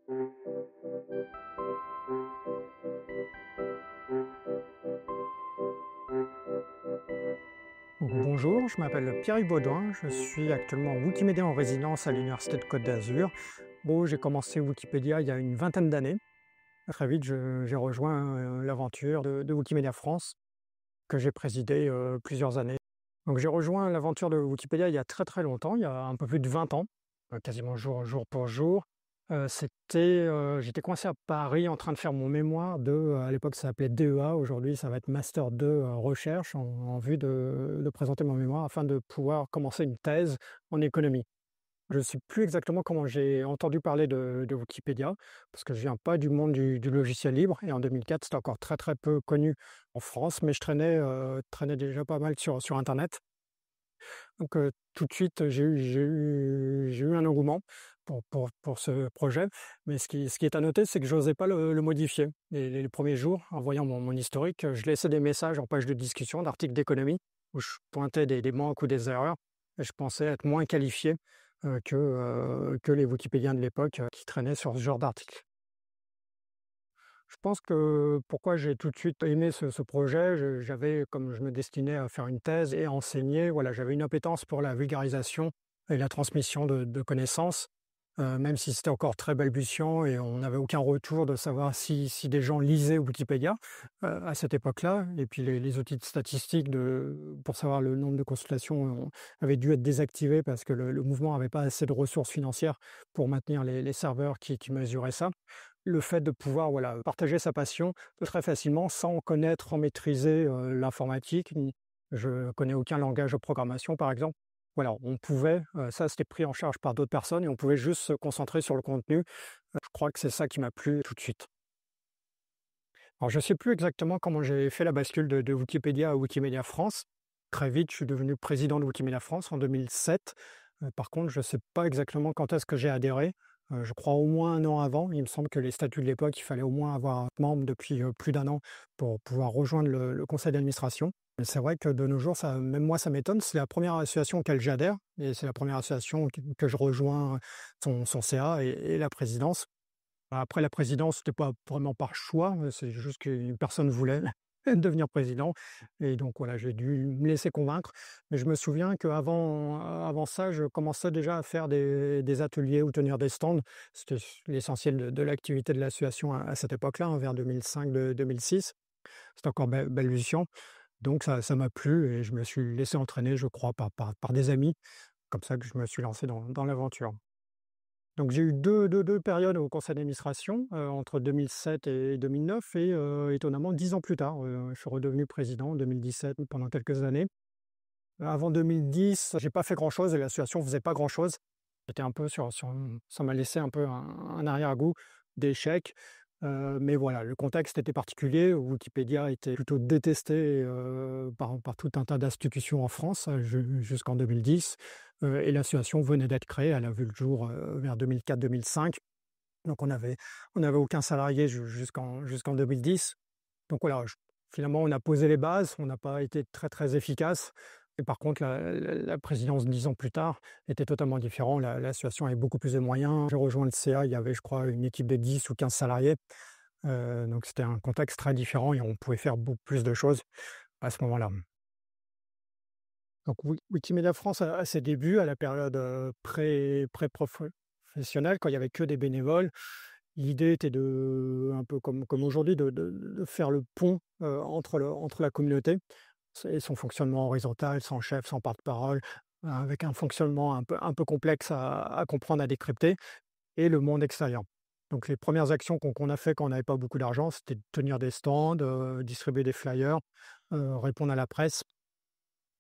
Donc, bonjour, je m'appelle Pierre Baudouin, je suis actuellement Wikimédia en résidence à l'Université de Côte d'Azur. Bon, j'ai commencé Wikipédia il y a une vingtaine d'années. Très vite, j'ai rejoint l'aventure de Wikimedia France, que j'ai présidé plusieurs années. Donc j'ai rejoint l'aventure de Wikipédia il y a très très longtemps, il y a un peu plus de 20 ans, quasiment jour pour jour. J'étais coincé à Paris en train de faire mon mémoire à l'époque ça s'appelait DEA, aujourd'hui ça va être Master 2 recherche en vue de présenter mon mémoire afin de pouvoir commencer une thèse en économie. Je ne sais plus exactement comment j'ai entendu parler de Wikipédia, parce que je viens pas du monde du logiciel libre, et en 2004 c'était encore très très peu connu en France, mais je traînais déjà pas mal sur Internet. Donc, tout de suite, j'ai eu un engouement pour ce projet, mais ce qui est à noter, c'est que j'osais pas le modifier. Les premiers jours, en voyant mon historique, je laissais des messages en page de discussion d'articles d'économie où je pointais des manques ou des erreurs et je pensais être moins qualifié, que les wikipédiens de l'époque, qui traînaient sur ce genre d'articles. Je pense que pourquoi j'ai tout de suite aimé ce projet, comme je me destinais à faire une thèse et à enseigner, voilà, j'avais une appétence pour la vulgarisation et la transmission de connaissances, même si c'était encore très balbutiant et on n'avait aucun retour de savoir si des gens lisaient Wikipédia à cette époque-là. Et puis les outils de statistiques pour savoir le nombre de consultations avaient dû être désactivés parce que le mouvement n'avait pas assez de ressources financières pour maintenir les serveurs qui mesuraient ça. Le fait de pouvoir, voilà, partager sa passion très facilement sans connaître, sans maîtriser, l'informatique, ni je connais aucun langage de programmation, par exemple. Voilà, on pouvait, ça c'était pris en charge par d'autres personnes et on pouvait juste se concentrer sur le contenu. Je crois que c'est ça qui m'a plu tout de suite. Alors je ne sais plus exactement comment j'ai fait la bascule de Wikipédia à Wikimedia France. Très vite, je suis devenu président de Wikimedia France en 2007. Par contre, je ne sais pas exactement quand est-ce que j'ai adhéré. Je crois au moins un an avant. Il me semble que les statuts de l'époque, il fallait au moins avoir un membre depuis plus d'un an pour pouvoir rejoindre le conseil d'administration. Mais c'est vrai que de nos jours, même moi, ça m'étonne. C'est la première association auquel j'adhère et c'est la première association que je rejoins son CA et la présidence. Après la présidence, c'était pas vraiment par choix, c'est juste qu'une personne voulait devenir président et donc voilà, j'ai dû me laisser convaincre. Mais je me souviens qu'avant ça, je commençais déjà à faire des ateliers ou tenir des stands. C'était l'essentiel de l'activité de l'association à cette époque-là, hein, vers 2005-2006. C'était encore balbutiant, donc ça m'a plu et je me suis laissé entraîner, je crois, par des amis. Comme ça que je me suis lancé dans l'aventure. Donc j'ai eu deux périodes au conseil d'administration, entre 2007 et 2009 et étonnamment 10 ans plus tard, je suis redevenu président en 2017 pendant quelques années. Avant 2010, j'ai pas fait grand-chose et l'association faisait pas grand-chose. J'étais un peu ça m'a laissé un peu un arrière-goût d'échec, mais voilà, le contexte était particulier. Wikipédia était plutôt détesté, par tout un tas d'institutions en France, jusqu'en 2010, et l'association venait d'être créée. Elle a vu le jour, vers 2004-2005. Donc on avait aucun salarié jusqu'en 2010. Donc voilà, finalement, on a posé les bases, on n'a pas été très, très efficace. Et par contre, la présidence 10 ans plus tard était totalement différente. La situation avait beaucoup plus de moyens. J'ai rejoint le CA, il y avait, je crois, une équipe de 10 ou 15 salariés. Donc c'était un contexte très différent et on pouvait faire beaucoup plus de choses à ce moment-là. Donc Wikimedia France, à ses débuts, à la période pré-professionnelle, quand il y avait que des bénévoles, l'idée était un peu comme aujourd'hui, de faire le pont entre la communauté et son fonctionnement horizontal, sans chef, sans porte-parole, avec un fonctionnement un peu complexe à comprendre, à décrypter, et le monde extérieur. Donc les premières actions qu'on a fait quand on n'avait pas beaucoup d'argent, c'était de tenir des stands, distribuer des flyers, répondre à la presse.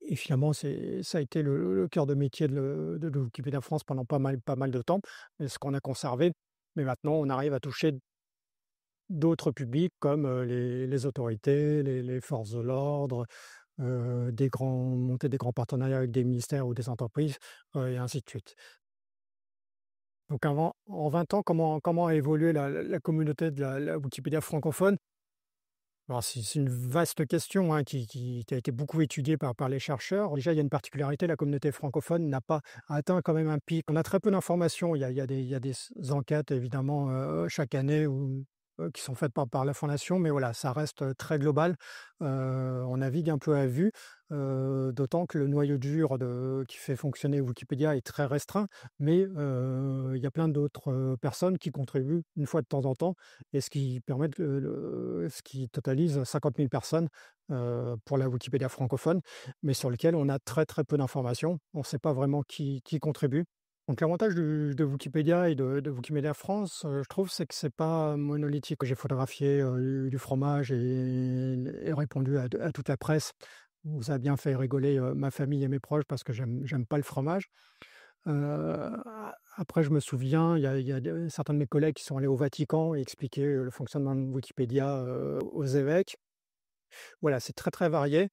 Et finalement, ça a été le cœur de métier de Wikipédia France pendant pas mal de temps, et ce qu'on a conservé. Mais maintenant, on arrive à toucher d'autres publics comme les autorités, les forces de l'ordre, monter des grands partenariats avec des ministères ou des entreprises, et ainsi de suite. Donc en 20 ans, comment a évolué la communauté de la Wikipédia francophone? Alors c'est une vaste question, hein, qui a été beaucoup étudiée par les chercheurs. Déjà, il y a une particularité, la communauté francophone n'a pas atteint quand même un pic. On a très peu d'informations. Il y a des enquêtes évidemment, chaque année qui sont faites par la fondation, mais voilà, ça reste, très global. On navigue un peu à vue, d'autant que le noyau dur qui fait fonctionner Wikipédia est très restreint, mais il y a plein d'autres, personnes qui contribuent une fois de temps en temps et ce qui totalise 50 000 personnes, pour la Wikipédia francophone, mais sur lequel on a très, très peu d'informations. On ne sait pas vraiment qui contribue. Donc l'avantage de Wikipédia et de Wikimedia France, je trouve, c'est que c'est pas monolithique. J'ai photographié, du fromage et répondu à toute la presse. Ça a bien fait rigoler, ma famille et mes proches parce que j'aime pas le fromage. Après je me souviens, il y a certains de mes collègues qui sont allés au Vatican et expliquer, le fonctionnement de Wikipédia, aux évêques. Voilà, c'est très, très varié.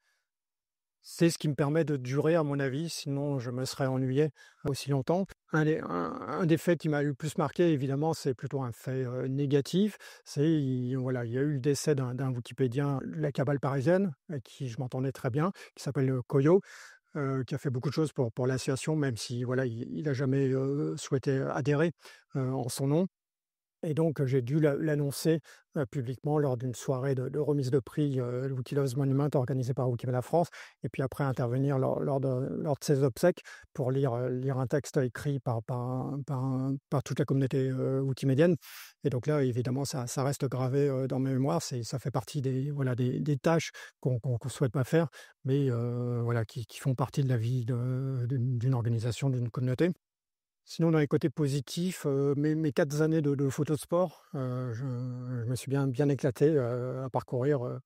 C'est ce qui me permet de durer à mon avis, sinon je me serais ennuyé aussi longtemps. Un des faits qui m'a le plus marqué évidemment, c'est plutôt un fait, négatif. Il y a eu le décès d'un wikipédien de la cabale parisienne, avec qui je m'entendais très bien, qui s'appelle, Coyot, qui a fait beaucoup de choses pour l'association, même si voilà, il a jamais, souhaité adhérer, en son nom. Et donc, j'ai dû l'annoncer, publiquement lors d'une soirée de remise de prix, le Wikiloves Monument organisée par Wikimedia France et puis après intervenir lors de ses obsèques pour lire un texte écrit par toute la communauté, wikimédienne et donc là, évidemment, ça reste gravé, dans mes mémoires. Ça fait partie des tâches qu'on souhaite pas faire, mais voilà, qui font partie de la vie d'une organisation, d'une communauté. Sinon, dans les côtés positifs, mes 4 années de photo sport, je me suis bien éclaté, à parcourir,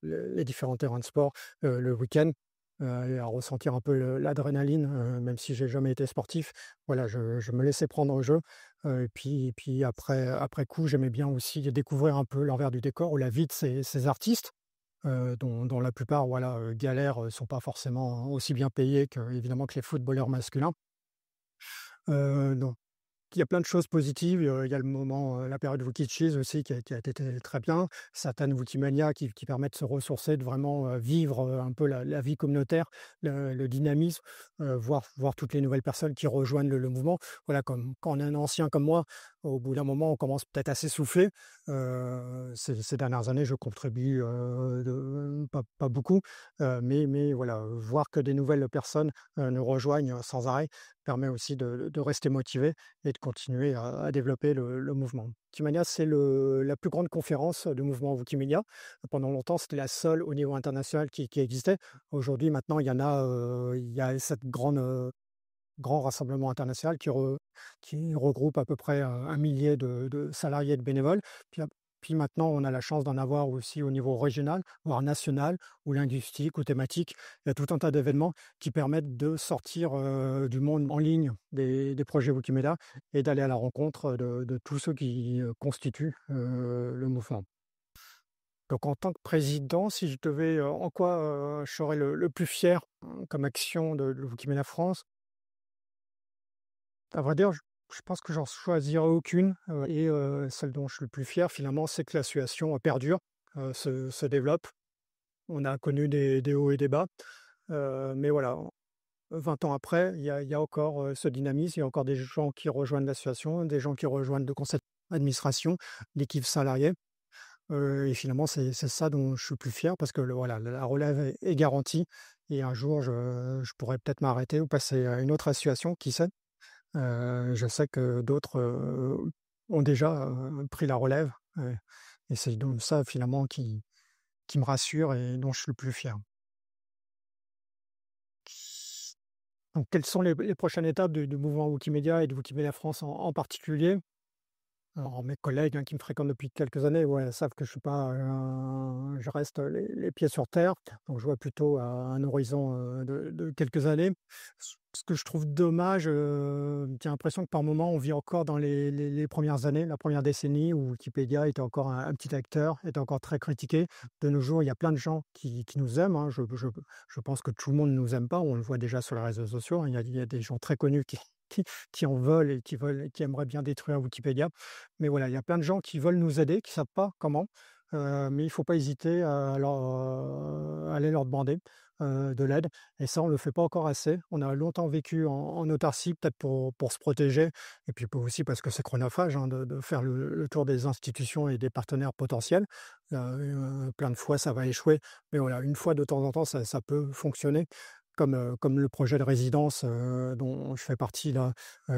les différents terrains de sport, le week-end, et à ressentir un peu l'adrénaline, même si j'ai jamais été sportif. Voilà, je me laissais prendre au jeu, et puis après coup, j'aimais bien aussi découvrir un peu l'envers du décor ou la vie de ces artistes, dont la plupart, voilà, galèrent, sont pas forcément aussi bien payés évidemment que les footballeurs masculins. Donc il y a plein de choses positives, il y a la période Wiki-Cheese aussi qui a été très bien. Certaines Wikimania qui permettent de se ressourcer, de vraiment, vivre, un peu la vie communautaire, le dynamisme, voir toutes les nouvelles personnes qui rejoignent le mouvement. Voilà, comme quand on est un ancien comme moi, au bout d'un moment, on commence peut-être à s'essouffler. Ces dernières années, je contribue, de pas beaucoup, mais voilà, voir que des nouvelles personnes, nous rejoignent sans arrêt permet aussi de rester motivé et de continuer à développer le mouvement. Wikimania, c'est la plus grande conférence du mouvement Wikimedia. Pendant longtemps, c'était la seule au niveau international qui existait. Aujourd'hui, maintenant, il y a cette grand rassemblement international qui regroupe à peu près, 1 millier de salariés et de bénévoles. Puis maintenant, on a la chance d'en avoir aussi au niveau régional, voire national ou linguistique ou thématique. Il y a tout un tas d'événements qui permettent de sortir, du monde en ligne des projets Wikimedia et d'aller à la rencontre de tous ceux qui, constituent, le mouvement. Donc en tant que président, si je devais, en quoi, je serais le plus fier, comme action de Wikimedia France? À vrai dire, je pense que j'en choisirais aucune, et celle dont je suis le plus fier finalement, c'est que l'association, perdure, se développe. On a connu des hauts et des bas, mais voilà, 20 ans après, il y a encore, ce dynamisme, il y a encore des gens qui rejoignent l'association, des gens qui rejoignent le conseil d'administration, l'équipe salariée, et finalement c'est ça dont je suis le plus fier parce que voilà, la relève est garantie et un jour je pourrais peut-être m'arrêter ou passer à une autre association, qui sait? Je sais que d'autres, ont déjà, pris la relève, et c'est donc ça finalement qui me rassure et dont je suis le plus fier. Donc quelles sont les prochaines étapes du mouvement Wikimedia et de Wikimedia France en particulier? Alors mes collègues, hein, qui me fréquentent depuis quelques années, ouais, savent que je reste les pieds sur terre, donc je vois plutôt à un horizon, de quelques années. Ce que je trouve dommage, j'ai l'impression que par moment on vit encore dans les premières années, la première décennie où Wikipédia était encore un petit acteur, était encore très critiqué. De nos jours, il y a plein de gens qui nous aiment, hein. Je pense que tout le monde ne nous aime pas, on le voit déjà sur les réseaux sociaux, hein. Il y a des gens très connus qui qui en veulent et qui aimeraient bien détruire Wikipédia. Mais voilà, il y a plein de gens qui veulent nous aider, qui savent pas comment. mais il ne faut pas hésiter à aller leur demander, de l'aide et ça, on ne le fait pas encore assez. On a longtemps vécu en autarcie, peut-être pour se protéger et puis aussi parce que c'est chronophage, hein, de faire le tour des institutions et des partenaires potentiels. Plein de fois, ça va échouer, mais voilà, une fois de temps en temps, ça peut fonctionner comme le projet de résidence, dont je fais partie là,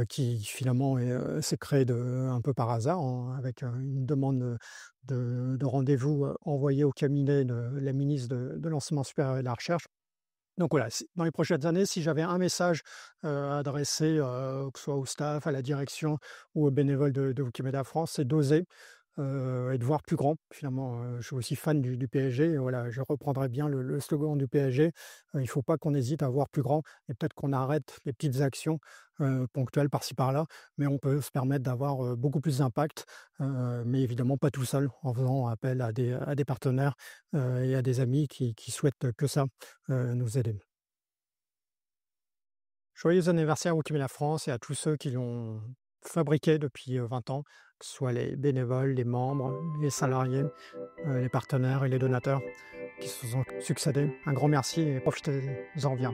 qui finalement s'est créé un peu par hasard avec, une demande, de rendez-vous, envoyée au cabinet de la ministre de l'enseignement supérieur et de la recherche. Donc voilà, dans les prochaines années, si j'avais un message, adressé, que ce soit au staff, à la direction ou aux bénévoles de Wikimedia France, c'est d'oser, et de voir plus grand. Finalement, je suis aussi fan du PSG et voilà, je reprendrai bien le slogan du PSG, «Il ne faut pas qu'on hésite à voir plus grand» et peut-être qu'on arrête les petites actions, ponctuelles par-ci par-là, mais on peut se permettre d'avoir, beaucoup plus d'impact, mais évidemment pas tout seul, en faisant appel à des partenaires, et à des amis qui souhaitent que ça, nous aider. Joyeux anniversaire Wikimedia France et à tous ceux qui l'ont fabriqué depuis, 20 ans, que ce soit les bénévoles, les membres, les salariés, les partenaires et les donateurs qui se sont succédés. Un grand merci et profitez-en bien.